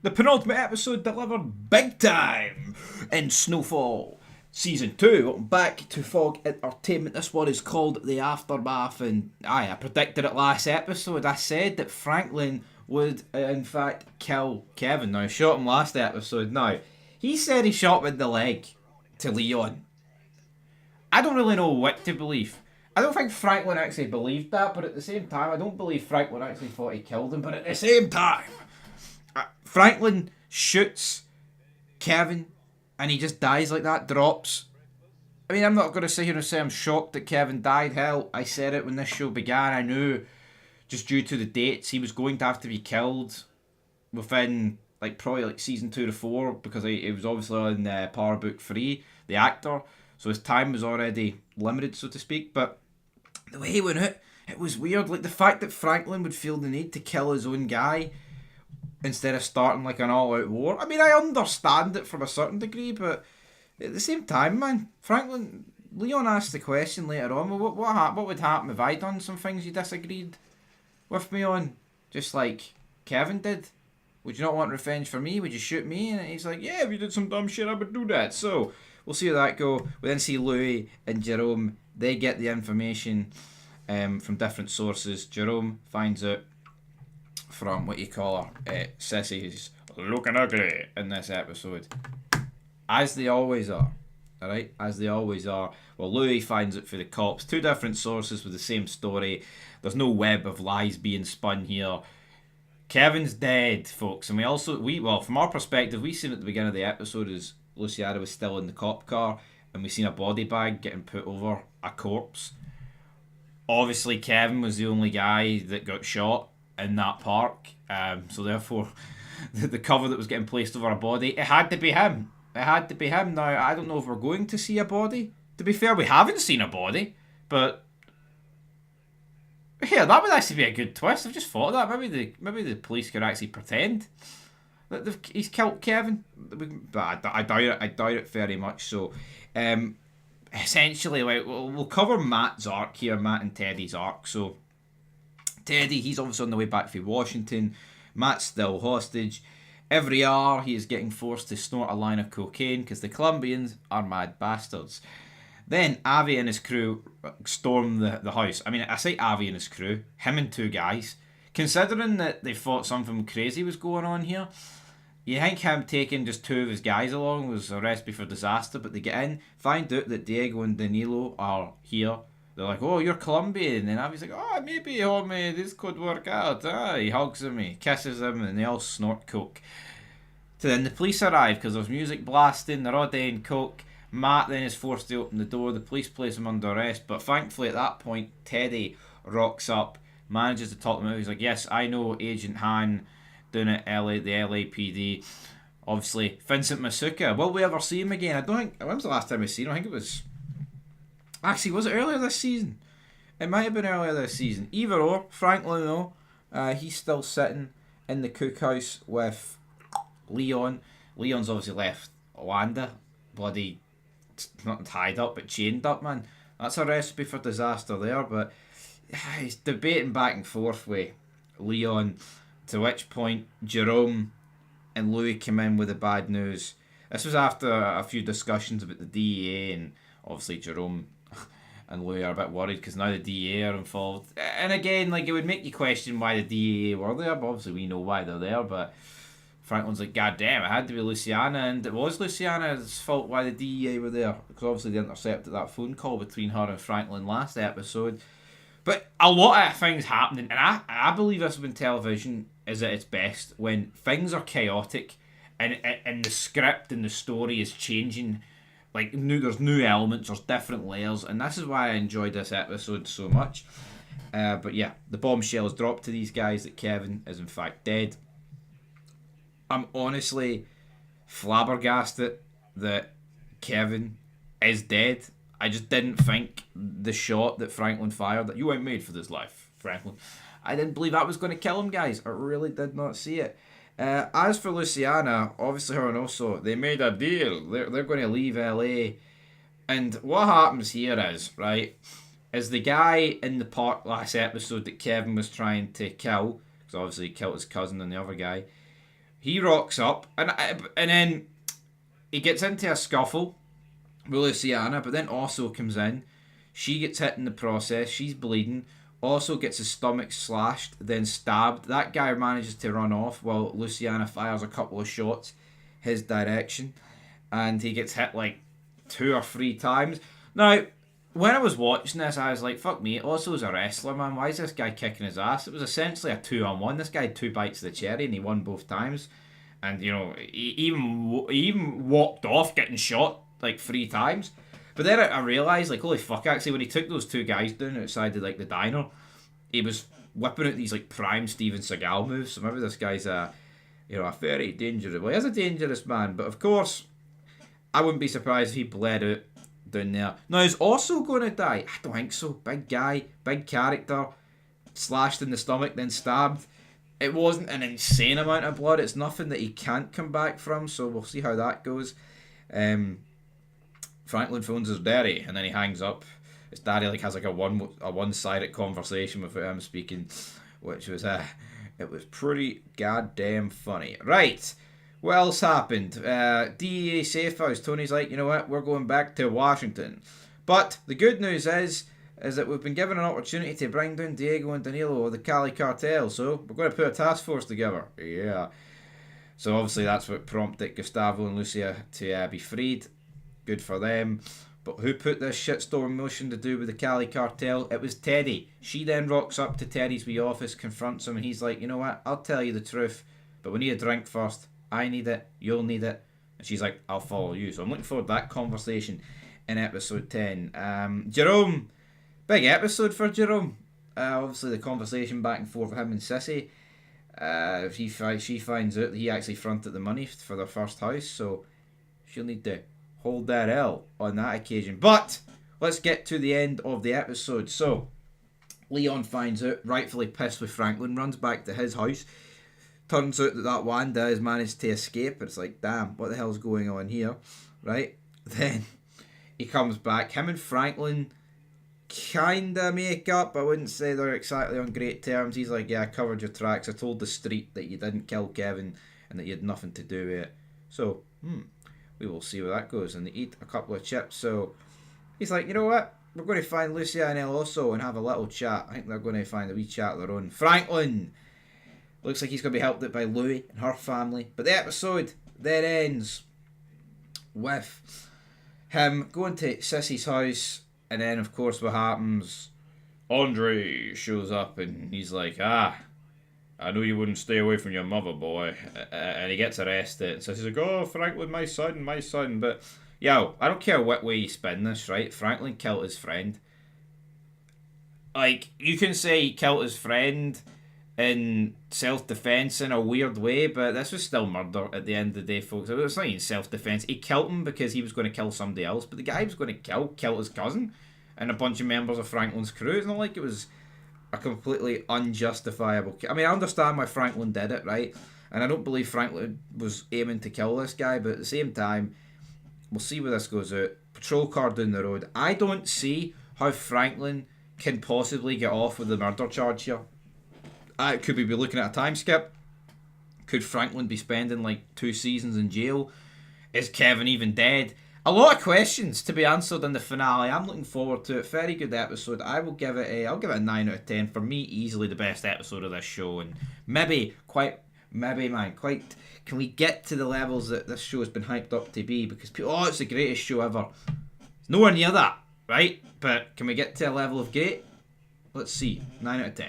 The penultimate episode delivered big time in Snowfall. Season 2, welcome back to Fog Entertainment. This one is called The Aftermath, and I predicted it last episode. I said that Franklin would, in fact, kill Kevin. Now, I shot him last episode. Now, he said he shot him in the leg to Leon. I don't really know what to believe. I don't think Franklin actually believed that, but at the same time, I don't believe Franklin actually thought he killed him. But at the same time, Franklin shoots Kevin and he just dies like that, drops. I mean, I'm not going to sit here and say I'm shocked that Kevin died. Hell, I said it when this show began. I knew, just due to the dates, he was going to have to be killed within, probably season 2 to 4, because he was obviously on Power Book 3, the actor. So his time was already limited, so to speak. But the way he went out, it was weird. Like, the fact that Franklin would feel the need to kill his own guy instead of starting like an all-out war. I mean, I understand it from a certain degree, but at the same time, man, Leon asked the question later on, well, what would happen if I done some things you disagreed with me on, just like Kevin did? Would you not want revenge for me? Would you shoot me? And he's like, yeah, if you did some dumb shit, I would do that. So we'll see how that go. We then see Louis and Jerome. They get the information from different sources. Jerome finds out from what you call her, Sissy's looking ugly in this episode, as they always are. Alright, as they always are. Well, Louis finds it for the cops. Two different sources with the same story. There's no web of lies being spun here. Kevin's dead, folks, and well, from our perspective, we seen at the beginning of the episode as Luciana was still in the cop car, and we seen a body bag getting put over a corpse. Obviously, Kevin was the only guy that got shot in that park, so therefore the cover that was getting placed over a body, it had to be him. Now, I don't know if we're going to see a body. To be fair, we haven't seen a body, but yeah, that would actually be a good twist. I've just thought of that. Maybe the police could actually pretend that he's killed Kevin, but I doubt it very much. So essentially, we'll cover Matt's arc here, Matt and Teddy's arc. So Teddy, he's obviously on the way back from Washington. Matt's still hostage. Every hour, he is getting forced to snort a line of cocaine because the Colombians are mad bastards. Then Avi and his crew storm the house. I mean, I say Avi and his crew, him and two guys. Considering that they thought something crazy was going on here, you think him taking just two of his guys along was a recipe for disaster, but they get in, find out that Diego and Danilo are here. They're like, oh, you're Colombian. And Avi's like, oh, maybe, homie, this could work out. He hugs him, he kisses him, and they all snort coke. So then the police arrive because there's music blasting, they're all doing coke. Matt then is forced to open the door. The police place him under arrest, but thankfully at that point, Teddy rocks up, manages to talk them out. He's like, yes, I know Agent Han down at LA, the LAPD. Obviously, Vincent Masuka. Will we ever see him again? I don't think. When was the last time we seen him? I think it was. Actually, was it earlier this season? It might have been earlier this season. Either or, Franklin though, he's still sitting in the cookhouse with Leon. Leon's obviously left Wanda, bloody, not tied up, but chained up, man. That's a recipe for disaster there, but he's debating back and forth with Leon, to which point Jerome and Louis come in with the bad news. This was after a few discussions about the DEA, and obviously Jerome and Louis are a bit worried because now the DEA are involved. And again, it would make you question why the DEA were there, but obviously we know why they're there. But Franklin's like, God damn, it had to be Luciana, and it was Luciana's fault why the DEA were there, because obviously they intercepted that phone call between her and Franklin last episode. But a lot of things happening, and I believe this when television is at its best, when things are chaotic and the script and the story is changing. There's new elements, there's different layers, and this is why I enjoyed this episode so much. But yeah, the bombshell is dropped to these guys that Kevin is in fact dead. I'm honestly flabbergasted that Kevin is dead. I just didn't think the shot that Franklin fired, that you ain't made for this life, Franklin. I didn't believe that was going to kill him, guys. I really did not see it. As for Luciana, obviously her and also, they made a deal. They're going to leave LA. And what happens here is the guy in the park last episode that Kevin was trying to kill, because obviously he killed his cousin and the other guy, He rocks up, and then he gets into a scuffle with Luciana, but then also comes in. She gets hit in the process. She's bleeding. Also gets his stomach slashed, then stabbed. That guy manages to run off while Luciana fires a couple of shots his direction, and he gets hit like 2 or 3 times. Now, when I was watching this, I was like, fuck me, Osso's a wrestler, man. Why is this guy kicking his ass? It was essentially a 2-on-1. This guy had 2 bites of the cherry and he won both times. And, you know, he even walked off getting shot like 3 times. But then I realised, like, holy fuck, actually, when he took those 2 guys down outside of, like, the diner, he was whipping out these, like, prime Steven Seagal moves. So maybe this guy's a very dangerous, well, he is a dangerous man. But, of course, I wouldn't be surprised if he bled out down there. Now, is also going to die? I don't think so. Big guy, big character, slashed in the stomach, then stabbed. It wasn't an insane amount of blood. It's nothing that he can't come back from, so we'll see how that goes. Franklin phones his daddy, and then he hangs up. His daddy has like a one-sided conversation with him speaking, which was it was pretty goddamn funny. Right. What else happened? DEA safe house. Tony's like, you know what? We're going back to Washington. But the good news is that we've been given an opportunity to bring down Diego and Danilo of the Cali cartel. So we're going to put a task force together. Yeah. So obviously that's what prompted Gustavo and Lucia to be freed. Good for them. But who put this shitstorm in motion to do with the Cali cartel? It was Teddy. She then rocks up to Teddy's wee office, confronts him, and he's like, you know what? I'll tell you the truth, but we need a drink first. I need it, you'll need it. And she's like, I'll follow you. So I'm looking forward to that conversation in episode 10. Jerome, big episode for Jerome. Obviously the conversation back and forth with him and Sissy. She finds out that he actually fronted the money for their first house, so she'll need to hold that L on that occasion. But let's get to the end of the episode. So Leon finds out, rightfully pissed with Franklin, runs back to his house. Turns out that Wanda has managed to escape. It's like, damn, what the hell's going on here, right? Then he comes back. Him and Franklin kinda make up. I wouldn't say they're exactly on great terms. He's like, yeah, I covered your tracks. I told the street that you didn't kill Kevin and that you had nothing to do with it. So, we will see where that goes. And they eat a couple of chips. So he's like, you know what? We're going to find Lucia and El Oso and have a little chat. I think they're going to find a wee chat of their own. Franklin looks like he's going to be helped out by Louie and her family. But the episode then ends with him going to Sissy's house. And then, of course, what happens? Andre shows up and he's like, I knew you wouldn't stay away from your mother, boy. And he gets arrested. And Sissy's like, oh, Franklin, my son. But, yo, I don't care what way you spin this, right? Franklin killed his friend. Like, you can say he killed his friend in self-defense in a weird way, but this was still murder at the end of the day, folks. It's not even self-defense. He killed him because he was going to kill somebody else, but the guy he was going to killed his cousin and a bunch of members of Franklin's crew. It's not like it was a completely unjustifiable... I mean, I understand why Franklin did it, right? And I don't believe Franklin was aiming to kill this guy, but at the same time, we'll see where this goes out. Patrol car down the road. I don't see how Franklin can possibly get off with the murder charge here. Could we be looking at a time skip? Could Franklin be spending like 2 seasons in jail? Is Kevin even dead? A lot of questions to be answered in the finale. I'm looking forward to it. Very good episode. I'll give it a 9 out of 10. For me, easily the best episode of this show, and can we get to the levels that this show has been hyped up to be? Because people, it's the greatest show ever. It's nowhere near that, right? But can we get to a level of great? Let's see. 9 out of 10.